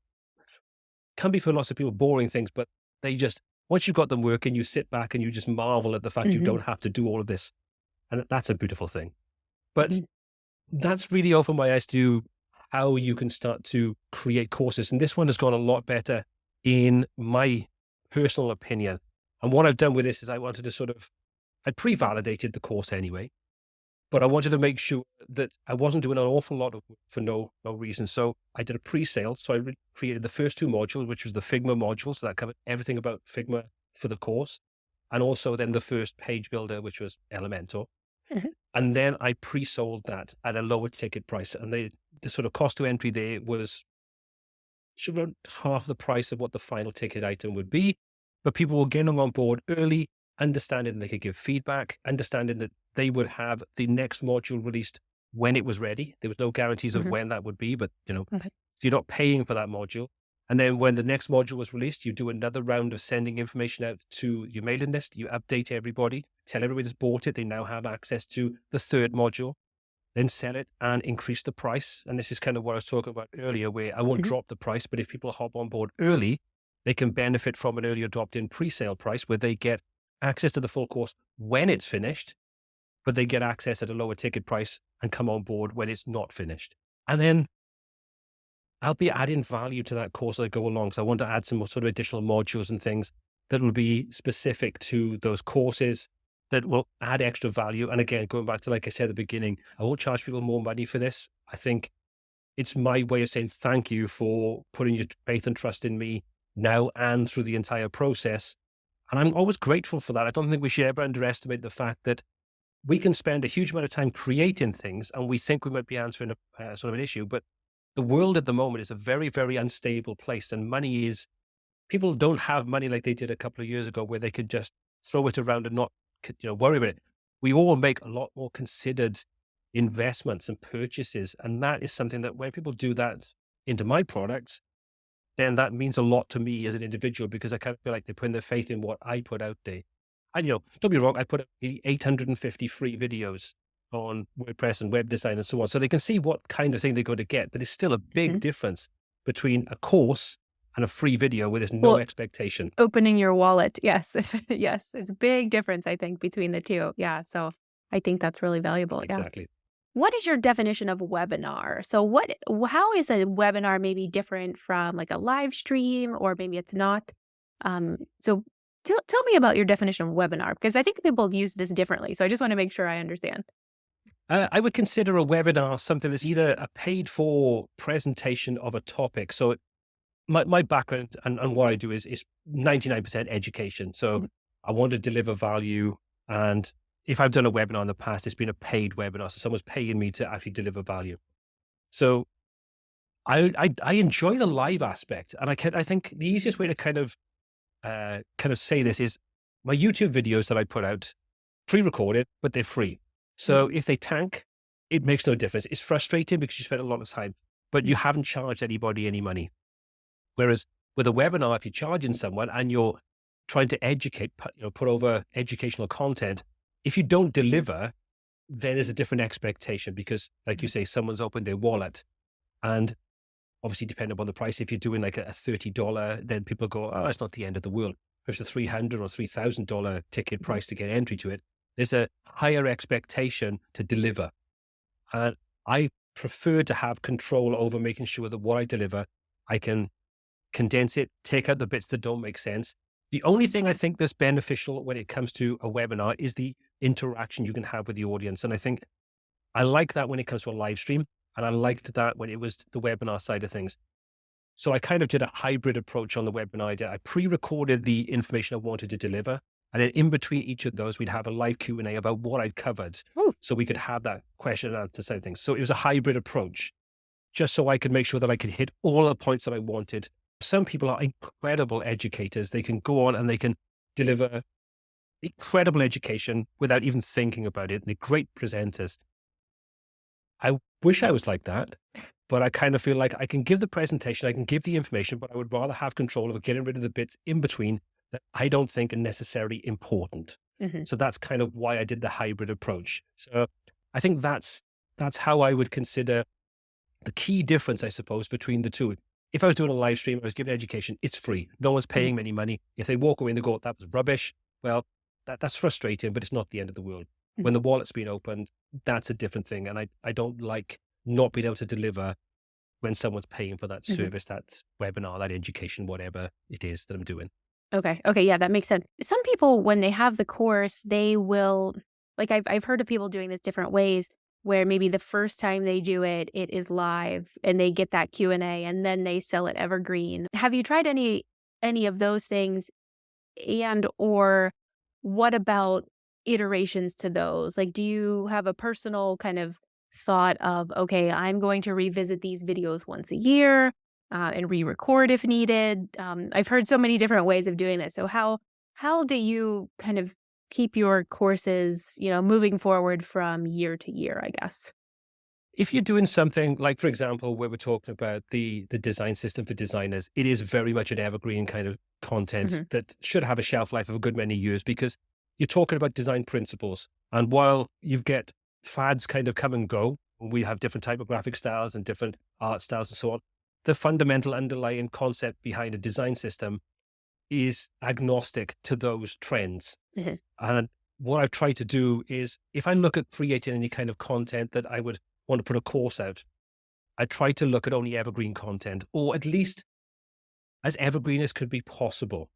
can be for lots of people boring things, but they just, once you've got them working, you sit back and you just marvel at the fact you don't have to do all of this. And that's a beautiful thing. But that's really opened my eyes to how you can start to create courses. And this one has gone a lot better in my personal opinion. And what I've done with this is I wanted to I pre-validated the course anyway, but I wanted to make sure that I wasn't doing an awful lot of work for no reason. So I did a pre-sale. So I created the first two modules, which was the Figma module. So that covered everything about Figma for the course. And also then the first page builder, which was Elementor. And then I pre-sold that at a lower ticket price. And the sort of cost to entry there was about half the price of what the final ticket item would be. But people were getting on board early, understanding they could give feedback, understanding that they would have the next module released when it was ready. There was no guarantees of when that would be, but So you're not paying for that module. And then when the next module was released, you do another round of sending information out to your mailing list. You update everybody, tell everybody that's bought it. They now have access to the third module, then sell it and increase the price. And this is kind of what I was talking about earlier, where I won't Mhm. drop the price, but if people hop on board early, they can benefit from an earlier dropped-in pre-sale price where they get access to the full course when it's finished, but they get access at a lower ticket price and come on board when it's not finished. And then I'll be adding value to that course as I go along. So I want to add some more sort of additional modules and things that will be specific to those courses that will add extra value. And again, going back to, like I said at the beginning, I won't charge people more money for this. I think it's my way of saying thank you for putting your faith and trust in me now and through the entire process. And I'm always grateful for that. I don't think we should ever underestimate the fact that we can spend a huge amount of time creating things and we think we might be answering a sort of an issue, but the world at the moment is a very, very unstable place, and money is, people don't have money like they did a couple of years ago where they could just throw it around and not, worry about it. We all make a lot more considered investments and purchases. And that is something that when people do that into my products, then that means a lot to me as an individual, because I kind of feel like they're putting their faith in what I put out there. And, don't be wrong, I put up 850 free videos on WordPress and web design and so on. So they can see what kind of thing they're going to get, but it's still a big Mhm. difference between a course and a free video where there's no Well, expectation. opening your wallet. Yes. Yes. It's a big difference, I think, between the two. Yeah. So I think that's really valuable. Yeah. Exactly. What is your definition of webinar? So how is a webinar maybe different from like a live stream, or maybe it's not? So tell me about your definition of webinar, because I think people use this differently. So I just want to make sure I understand. I would consider a webinar something that's either a paid for presentation of a topic. So my background and what I do is 99% education. So Mhm. I want to deliver value. And if I've done a webinar in the past, it's been a paid webinar. So someone's paying me to actually deliver value. So I enjoy the live aspect. And I think the easiest way to kind of say this is my YouTube videos that I put out, pre-recorded, but they're free. So if they tank, it makes no difference. It's frustrating because you spend a lot of time, but you haven't charged anybody any money. Whereas with a webinar, if you're charging someone and you're trying to educate, put over educational content, if you don't deliver, then there's a different expectation because, like you say, someone's opened their wallet, and obviously depending upon the price, if you're doing like a $30, then people go, oh, it's not the end of the world. If it's a $300 or $3,000 ticket price to get entry to it, there's a higher expectation to deliver. And I prefer to have control over making sure that what I deliver, I can condense it, take out the bits that don't make sense. The only thing I think that's beneficial when it comes to a webinar is the interaction you can have with the audience. And I think I like that when it comes to a live stream, and I liked that when it was the webinar side of things. So I kind of did a hybrid approach on the webinar. I pre-recorded the information I wanted to deliver, and then in between each of those, we'd have a live Q&A about what I'd covered, Ooh. so we could have that question and answer side of things. So it was a hybrid approach, just so I could make sure that I could hit all the points that I wanted. Some people are incredible educators. They can go on and they can deliver incredible education without even thinking about it. They're great presenters. I wish I was like that, but I kind of feel like I can give the presentation, I can give the information, but I would rather have control over getting rid of the bits in between that I don't think are necessarily important. Mhm. So that's kind of why I did the hybrid approach. So I think that's how I would consider the key difference, I suppose, between the two. If I was doing a live stream, I was giving education, it's free. No one's paying me any money. If they walk away and they go, that was rubbish, well, that's frustrating, but it's not the end of the world. Mhm. When the wallet's been opened, that's a different thing. And I don't like not being able to deliver when someone's paying for that Mhm. service, that webinar, that education, whatever it is that I'm doing. Okay. Okay. Yeah, that makes sense. Some people, when they have the course, they will, like, I've heard of people doing this different ways, where maybe the first time they do it, it is live and they get that Q&A and then they sell it evergreen. Have you tried any of those things? And or what about iterations to those? Like, do you have a personal kind of thought of, okay, I'm going to revisit these videos once a year and re-record if needed? I've heard so many different ways of doing this. So how do you kind of keep your courses, moving forward from year to year, I guess? If you're doing something like, for example, where we're talking about the design system for designers, it is very much an evergreen kind of content Hmm. that should have a shelf life of a good many years because you're talking about design principles. And while you get fads kind of come and go, we have different typographic styles and different art styles and so on, the fundamental underlying concept behind a design system is agnostic to those trends. Hmm. And what I've tried to do is if I look at creating any kind of content that I would want to put a course out, I try to look at only evergreen content, or at least as evergreen as could be possible.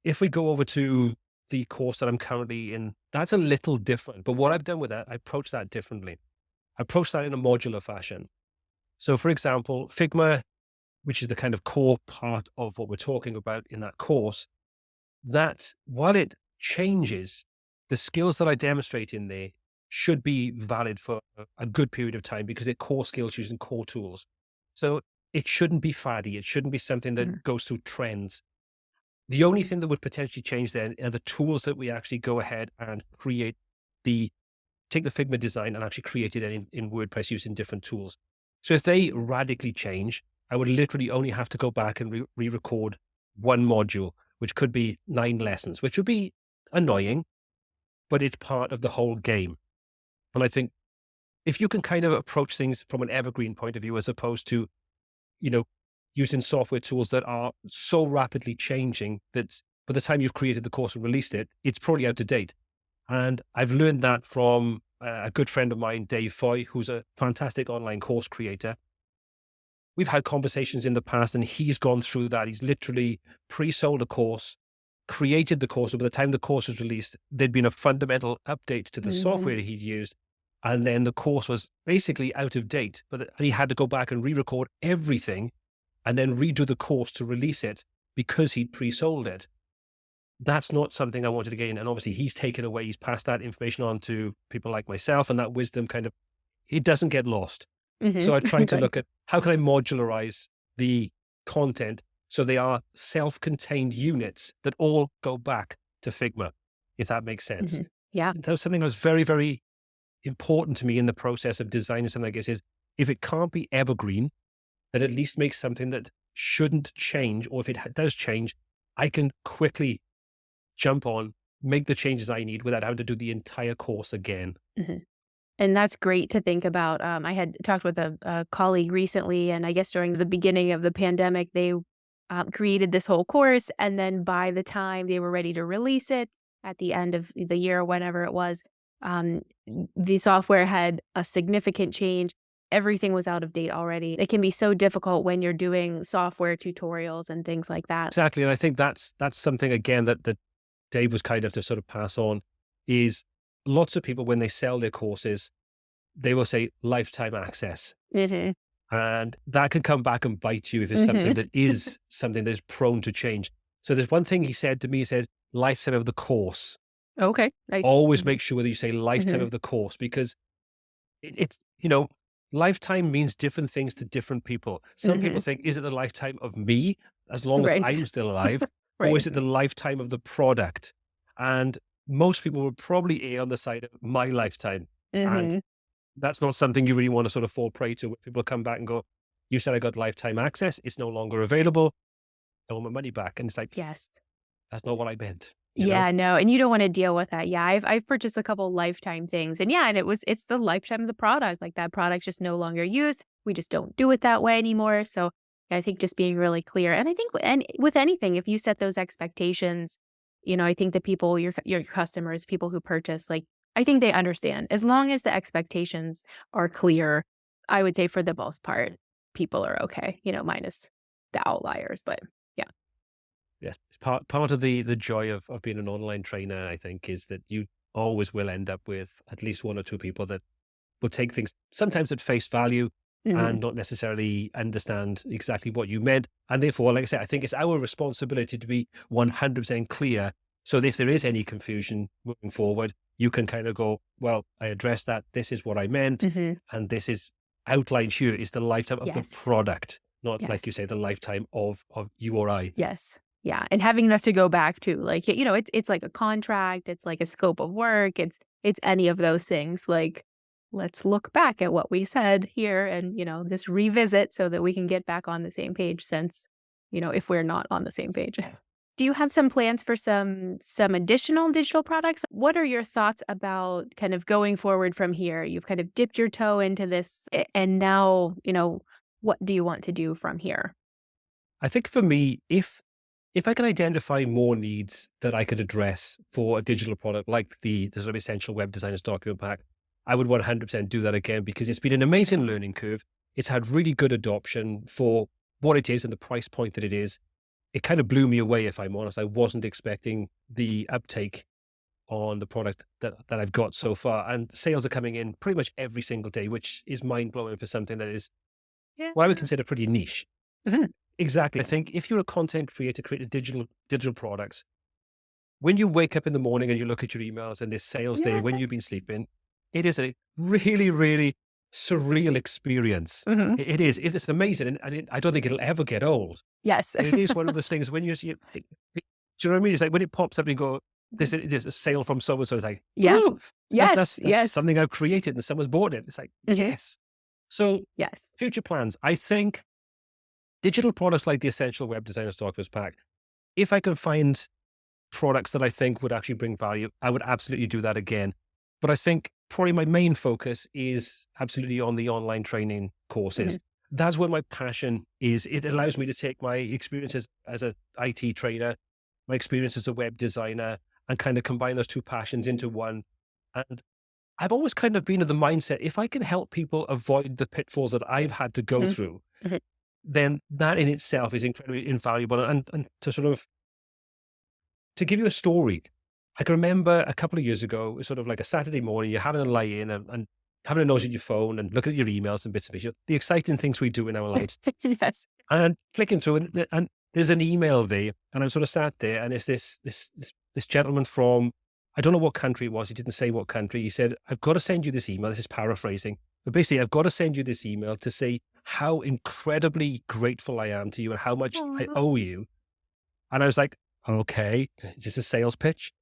If we go over to the course that I'm currently in, that's a little different. But what I've done with that, I approach that differently. I approach that in a modular fashion. So, for example, Figma, which is the kind of core part of what we're talking about in that course, that while it changes, the skills that I demonstrate in there should be valid for a good period of time because they're core skills using core tools. So it shouldn't be faddy. It shouldn't be something that goes through trends. The only thing that would potentially change then are the tools that we actually go ahead and take the Figma design and actually create it in WordPress using different tools. So if they radically change, I would literally only have to go back and re-record one module, which could be 9 lessons, which would be annoying, but it's part of the whole game. And I think if you can kind of approach things from an evergreen point of view, as opposed to, you know, using software tools that are so rapidly changing that by the time you've created the course and released it, it's probably out of date. And I've learned that from a good friend of mine, Dave Foy, who's a fantastic online course creator. We've had conversations in the past and he's gone through that. He's literally pre-sold a course, created the course. So by the time the course was released, there'd been a fundamental update to the software he'd used. And then the course was basically out of date, but he had to go back and re-record everything and then redo the course to release it because he'd pre-sold it. That's not something I wanted to gain. And obviously he's taken away, he's passed that information on to people like myself, and that wisdom kind of, it doesn't get lost. So I try to Right. look at how can I modularize the content so they are self-contained units that all go back to Figma, if that makes sense. Yeah. That was something that was very, very important to me in the process of designing something like this is if it can't be evergreen, then at least make something that shouldn't change, or if it does change, I can quickly jump on, make the changes I need without having to do the entire course again. Mhm. And that's great to think about. I had talked with a colleague recently, and I guess during the beginning of the pandemic, they created this whole course. And then by the time they were ready to release it at the end of the year, whenever it was, um, the software had a significant change. Everything was out of date already. It can be so difficult when you're doing software tutorials and things like that. Exactly. And I think that's something again that Dave was kind of to sort of pass on is lots of people, when they sell their courses, they will say lifetime access. Hmm. And that can come back and bite you if it's something that is something that is prone to change. So there's one thing he said to me, he said, lifetime of the course. Okay. Nice. Always make sure that you say lifetime Mhm. of the course because it's, lifetime means different things to different people. Some people Mhm. think, is it the lifetime of me as long as Right. I'm still alive? Or Right. is it the lifetime of the product? And most people would probably err on the side of my lifetime. And Mhm. that's not something you really want to sort of fall prey to. When people come back and go, you said I got lifetime access. It's no longer available. I want my money back. And it's like, Yes. that's not what I meant, Yeah, no, and you don't wanna deal with that. Yeah, I've purchased a couple lifetime things, and yeah, and it's the lifetime of the product, like, that product's just no longer used, we just don't do it that way anymore, so, I think just being really clear, and I think with anything, if you set those expectations, I think the people, your customers, people who purchase, like, I think they understand. As long as the expectations are clear, I would say for the most part, people are okay, minus the outliers, but yeah. yes, part of the joy of being an online trainer, I think, is that you always will end up with at least one or two people that will take things sometimes at face value Mhm. and not necessarily understand exactly what you meant. And therefore, like I said, I think it's our responsibility to be 100% clear. So that if there is any confusion moving forward, you can kind of go, well, I addressed that. This is what I meant. Mhm. And this is outlined here is the lifetime of the Yes. product, not like you Yes. say, the lifetime of you or I. Yes. Yeah, and having that to go back to, like, it's like a contract, it's like a scope of work, it's any of those things, like, let's look back at what we said here and, just revisit so that we can get back on the same page since, if we're not on the same page. Do you have some plans for some additional digital products? What are your thoughts about kind of going forward from here? You've kind of dipped your toe into this and now, what do you want to do from here? I think for me, if I can identify more needs that I could address for a digital product like the sort of essential web designers document pack, I would 100% do that again because it's been an amazing learning curve. It's had really good adoption for what it is and the price point that it is. It kind of blew me away, if I'm honest. I wasn't expecting the uptake on the product that I've got so far. And sales are coming in pretty much every single day, which is mind blowing for something that is Yeah. what I would consider pretty niche. Exactly. I think if you're a content creator, creating digital products, when you wake up in the morning and you look at your emails and this sales day, Yeah. when you've been sleeping, it is a really, really surreal experience. Mhm. It is. It is amazing. And I don't think it'll ever get old. Yes. It is one of those things when you see it, do you know what I mean? It's like when it pops up and you go, there's a sale from so and so. It's like, Yeah. "Ooh, Yes. that's Yes. something I've created and someone's bought it." It's like, Mhm. yes. So Yes. future plans. I think digital products like the Essential Web Designer Stockers Pack, if I can find products that I think would actually bring value, I would absolutely do that again. But I think probably my main focus is absolutely on the online training courses. Mhm. That's where my passion is. It allows me to take my experiences as an IT trainer, my experience as a web designer, and kind of combine those two passions into one. And I've always kind of been of the mindset, if I can help people avoid the pitfalls that I've had to go Mhm. through, Mhm. then that in itself is incredibly invaluable. And to sort of to give you a story, I can remember a couple of years ago, it was sort of like a Saturday morning, you're having a lie in and having a nose at your phone and looking at your emails and bits of it, the exciting things we do in our lives. Yes. And flicking through, and there's an email there, and I'm sort of sat there, and it's this gentleman from, I don't know what country it was. He didn't say what country. He said, "I've got to send you this email." This is paraphrasing, but basically, I've got to send you this email to say how incredibly grateful I am to you and how much I Aw. owe you. And I was like, "Okay, is this a sales pitch?"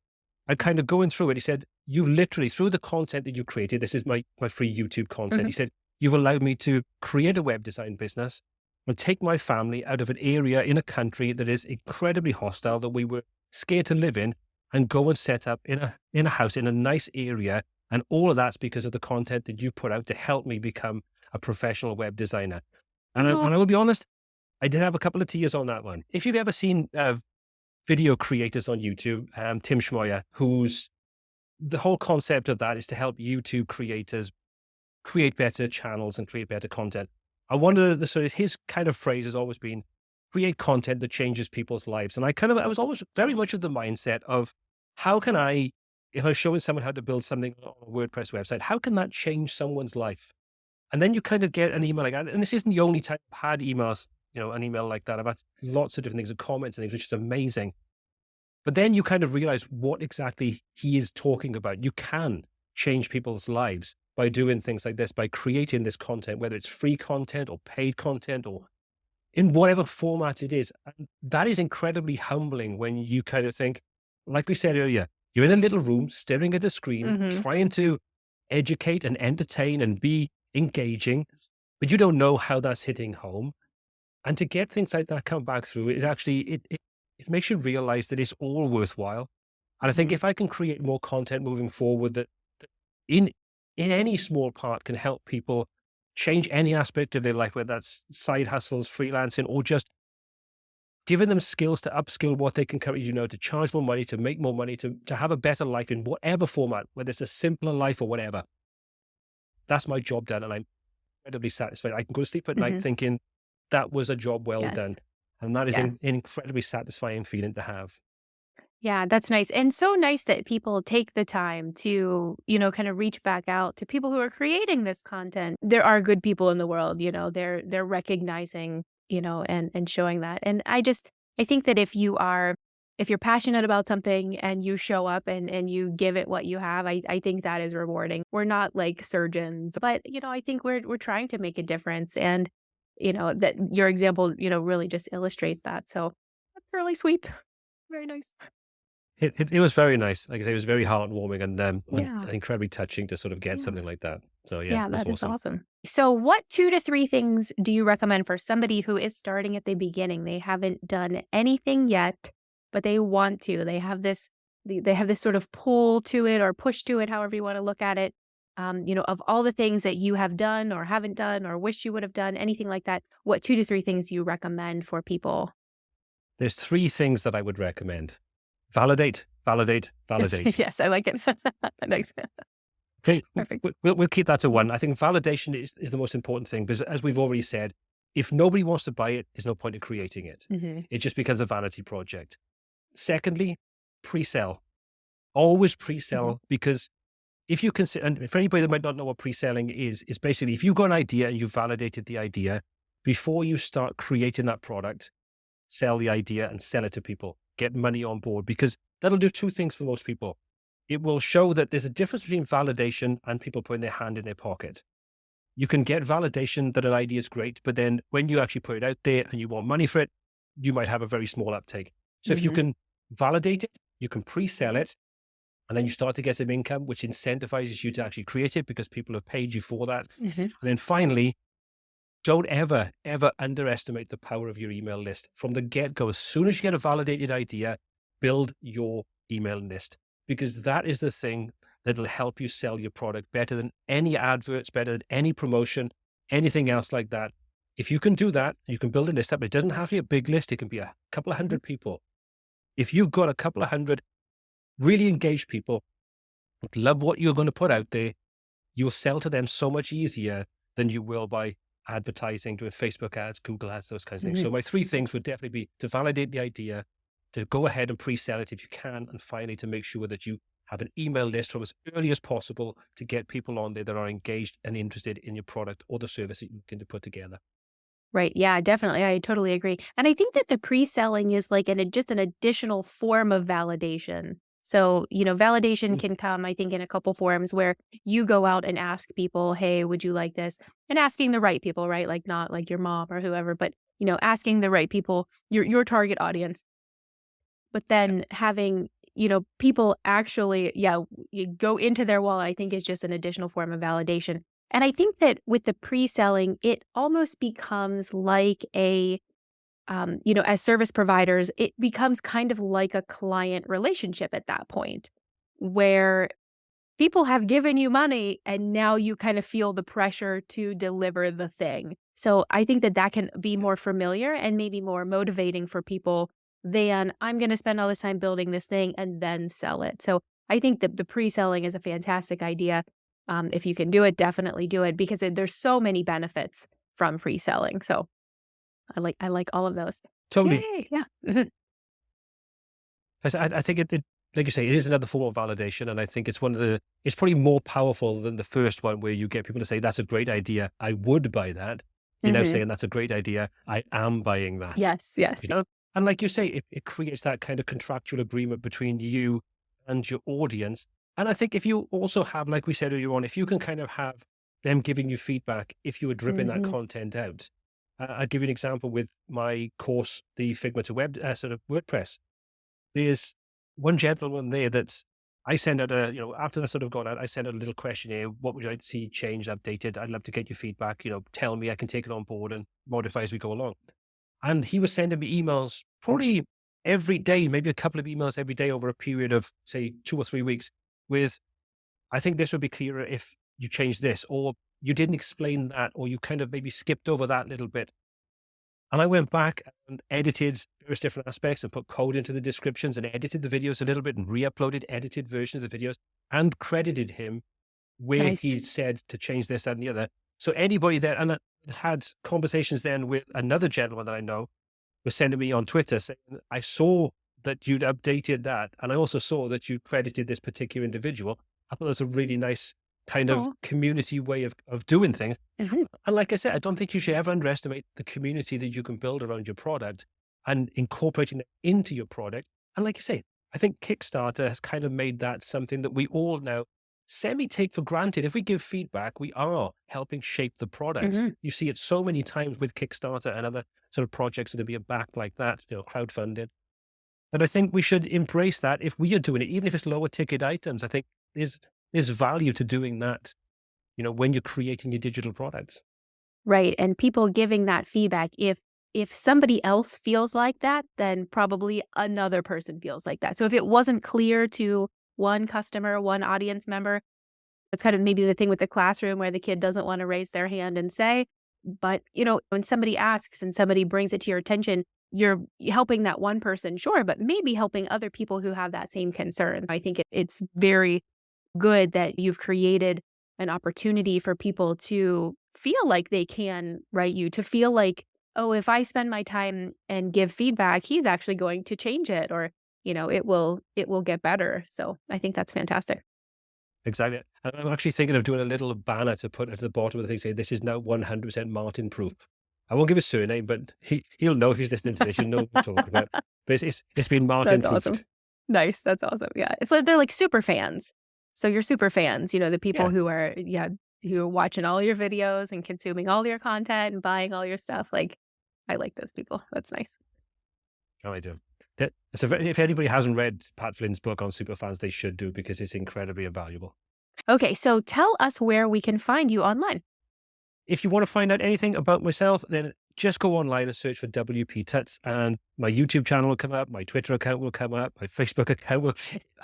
And kind of going through it, he said, "You literally, through the content that you created, this is my free YouTube content." Mhm. He said, "You've allowed me to create a web design business and take my family out of an area in a country that is incredibly hostile, that we were scared to live in, and go and set up in a house in a nice area. And all of that's because of the content that you put out to help me become a professional web designer." Aw. And I will be honest, I did have a couple of tears on that one. If you've ever seen video creators on YouTube, Tim Schmoyer, who's the whole concept of that is to help YouTube creators create better channels and create better content. I wonder, so his kind of phrase has always been create content that changes people's lives. And I was always very much of the mindset of how can I, if I was showing someone how to build something on a WordPress website, how can that change someone's life? And then you kind of get an email like that. And this isn't the only time I've had emails, an email like that. I've had lots of different things and comments and things, which is amazing. But then you kind of realize what exactly he is talking about. You can change people's lives by doing things like this, by creating this content, whether it's free content or paid content or in whatever format it is. And that is incredibly humbling when you kind of think, like we said earlier, you're in a little room staring at a screen, Mhm. trying to educate and entertain and be engaging, but you don't know how that's hitting home. And to get things like that come back through, it actually, it makes you realize that it's all worthwhile. And I think Mhm. if I can create more content moving forward that in in any small part can help people change any aspect of their life, whether that's side hustles, freelancing, or just giving them skills to upskill what they can currently, to charge more money, to make more money, to have a better life in whatever format, whether it's a simpler life or whatever. That's my job done. And I'm incredibly satisfied. I can go to sleep at night Mhm. thinking that was a job well Yes. done. And that is an Yes. incredibly satisfying feeling to have. Yeah, that's nice. And so nice that people take the time to, kind of reach back out to people who are creating this content. There are good people in the world, they're recognizing, and showing that. And I think that if you're passionate about something and you show up and you give it what you have, I think that is rewarding. We're not like surgeons, but I think we're trying to make a difference. And, that your example, really just illustrates that. So that's really sweet. Very nice. It was very nice. Like I say, it was very heartwarming and Yeah. incredibly touching to sort of get Yeah. something like that. So yeah, Yeah, it was that is awesome. awesome. So, what 2 to 3 things do you recommend for somebody who is starting at the beginning? They haven't done anything yet, but they want to. They have this sort of pull to it or push to it, however you want to look at it. Of all the things that you have done or haven't done or wish you would have done, anything like that, what 2 to 3 things you recommend for people? There's three things that I would recommend. Validate, validate, validate. Yes, I like it. Nice. Okay, Perfect. we'll keep that to one. I think validation is the most important thing because, as we've already said, if nobody wants to buy it, there's no point in creating it. Hmm. It just becomes a vanity project. Secondly, pre-sell. Always Hmm. pre-sell because if you consider, and for anybody that might not know what pre-selling is basically if you've got an idea and you've validated the idea, before you start creating that product, sell the idea and sell it to people. Get money on board because that'll do two things for most people. It will show that there's a difference between validation and people putting their hand in their pocket. You can get validation that an idea is great, but then when you actually put it out there and you want money for it, you might have a very small uptake. So if you Hmm. can validate it, you can pre-sell it, and then you start to get some income, which incentivizes you to actually create it because people have paid you for that. Hmm. And then finally, don't ever, ever underestimate the power of your email list. From the get-go, as soon as you get a validated idea, build your email list because that is the thing that'll help you sell your product better than any adverts, better than any promotion, anything else like that. If you can do that, you can build a list up. It doesn't have to be a big list. It can be a couple of hundred people. If you've got a couple of hundred really engaged people that love what you're going to put out there, you'll sell to them so much easier than you will by advertising, doing Facebook ads, Google ads, those kinds of things. Hmm. So my three things would definitely be to validate the idea, to go ahead and pre-sell it if you can, and finally to make sure that you have an email list from as early as possible to get people on there that are engaged and interested in your product or the service that you're looking to put together. Right. Yeah, definitely. I totally agree. And I think that the pre-selling is like just an additional form of validation. So, validation Mm. can come, I think, in a couple forms where you go out and ask people, hey, would you like this? And asking the right people, right? Like not like your mom or whoever, but, asking the right people, your target audience. But Yeah. then having, people actually, yeah, you go into their wallet, I think is just an additional form of validation. And I think that with the pre-selling, it almost becomes like as service providers, it becomes kind of like a client relationship at that point where people have given you money and now you kind of feel the pressure to deliver the thing. So I think that that can be more familiar and maybe more motivating for people than I'm going to spend all this time building this thing and then sell it. So I think that the pre-selling is a fantastic idea. If you can do it, definitely do it because there's so many benefits from pre-selling. So I like all of those. Totally. Yay! Yeah. Mhm. I think it, like you say, it is another form of validation. And I think it's probably more powerful than the first one where you get people to say, that's a great idea. I would buy that. You're now Mhm. saying that's a great idea. I am buying that. Yes. Yes. You know, and like you say, it creates that kind of contractual agreement between you and your audience. And I think if you also have, like we said earlier on, if you can kind of have them giving you feedback, if you were dripping that Hmm. content out, I'll give you an example with my course, the Figma to Web sort of WordPress. There's one gentleman there that I send out after that sort of gone out, I send out a little questionnaire. What would you like to see changed, updated? I'd love to get your feedback. Tell me, I can take it on board and modify as we go along. And he was sending me emails probably every day, maybe a couple of emails every day over a period of, say, 2 or 3 weeks with, I think this would be clearer if you changed this, or you didn't explain that, or you kind of maybe skipped over that little bit. And I went back and edited various different aspects and put code into the descriptions and edited the videos a little bit and re-uploaded edited versions of the videos and credited him where Nice. he said to change this, that, and the other. So anybody there, and I had conversations then with another gentleman that I know was sending me on Twitter saying, I saw that you'd updated that. And I also saw that you credited this particular individual. I thought it was a really nice kind of Oh. community way of doing things. Mhm. And like I said, I don't think you should ever underestimate the community that you can build around your product and incorporating it into your product. And like you say, I think Kickstarter has kind of made that something that we all now semi take for granted. If we give feedback, we are helping shape the product. Mhm. You see it so many times with Kickstarter and other sort of projects that are being backed like that, crowdfunded. And I think we should embrace that if we are doing it, even if it's lower ticket items. I think there's value to doing that, when you're creating your digital products. Right. And people giving that feedback. If somebody else feels like that, then probably another person feels like that. So if it wasn't clear to one customer, one audience member, it's kind of maybe the thing with the classroom where the kid doesn't want to raise their hand and say, but when somebody asks and somebody brings it to your attention, you're helping that one person, sure, but maybe helping other people who have that same concern. I think it's very good that you've created an opportunity for people to feel like they can write you, to feel like, oh, if I spend my time and give feedback, he's actually going to change it, or it will get better. So I think that's fantastic. Exactly. And I'm actually thinking of doing a little banner to put at the bottom of the thing, say, this is now 100% Martin proof. I won't give his surname, but he'll know if he's listening to this. He'll know what we're talking about. But it's been Martin That's proofed. awesome. Nice. That's awesome. Yeah. It's like they're like super fans. So you're super fans, the people who are watching all your videos and consuming all your content and buying all your stuff. Like, I like those people. That's nice. Oh, I do. So if anybody hasn't read Pat Flynn's book on superfans, they should do, because it's incredibly valuable. Okay, so tell us where we can find you online. If you want to find out anything about myself, then just go online and search for WPTuts, and my YouTube channel will come up, my Twitter account will come up, my Facebook account will.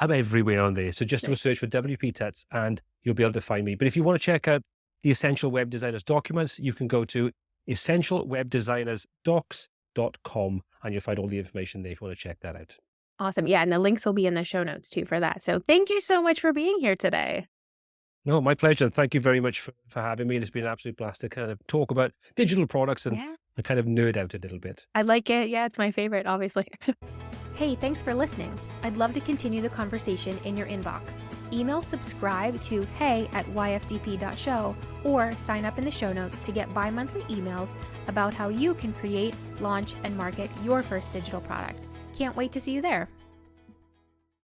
I'm everywhere on there. So just do a search for WPTuts and you'll be able to find me. But if you want to check out the Essential Web Designers documents, you can go to essentialwebdesignersdocs.com and you'll find all the information there if you want to check that out. Awesome. Yeah, and the links will be in the show notes too for that. So thank you so much for being here today. No, my pleasure. And thank you very much for having me. It's been an absolute blast to kind of talk about digital products and kind of nerd out a little bit. I like it. Yeah, it's my favorite, obviously. Hey, thanks for listening. I'd love to continue the conversation in your inbox. Email subscribe to hey@yfdp.show or sign up in the show notes to get bi-monthly emails about how you can create, launch, and market your first digital product. Can't wait to see you there.